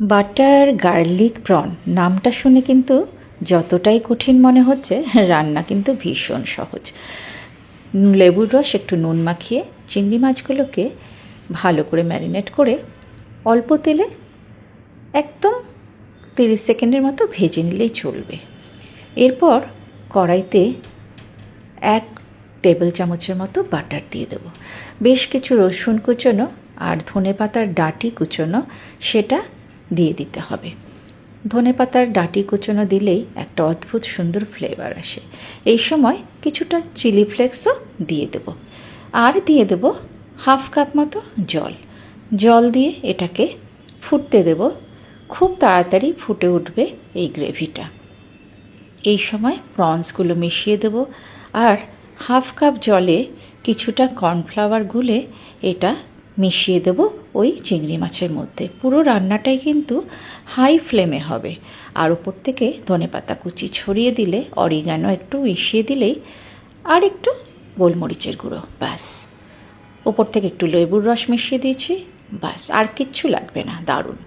Butter garlic prawn নামটা শুনে কিন্তু যতটাই কঠিন মনে হচ্ছে, রান্না কিন্তু ভীষণ সহজ। লেবুর রস একটু নুন মাখিয়ে চিংড়ি মাছগুলোকে ভালো করে ম্যারিনেট করে অল্প তেলে একদম 30 সেকেন্ডের মতো ভেজে নিলেই চলবে। এরপর কড়াইতে 1 টেবিল চামচের মতো বাটার দিয়ে দেবো। বেশ কিছু রসুন কুচোনো আর ধনেপাতার ডাঁটি কুচোনো সেটা দিয়ে দিতে হবে। ধনেপাতার ডাঁটি কুচোনো দিলেই একটা অদ্ভুত সুন্দর ফ্লেভার আসে। এই সময় কিছুটা চিলি ফ্লেক্সও দিয়ে দেব, আর দিয়ে দেব 1/2 কাপ মতো জল দিয়ে এটাকে ফুটতে দেব। খুব তাড়াতাড়ি ফুটে উঠবে এই গ্রেভিটা। এই সময় প্রনসগুলো মিশিয়ে দেব, আর 1/2 কাপ জলে কিছুটা কর্নফ্লাওয়ার গুলে এটা মিশিয়ে দেব ওই চিংড়ি মাছের মধ্যে। পুরো রান্নাটাই কিন্তু হাই ফ্লেমে হবে। আর উপর থেকে ধনেপাতা কুচি ছড়িয়ে দিলে, অরিগানো একটু মিশিয়ে দিলেই, আর একটু গোলমরিচের গুঁড়ো, ব্যাস। ওপর থেকে একটু লেবুর রস মিশিয়ে দিয়েছি, ব্যাস, আর কিচ্ছু লাগবে না। দারুণ।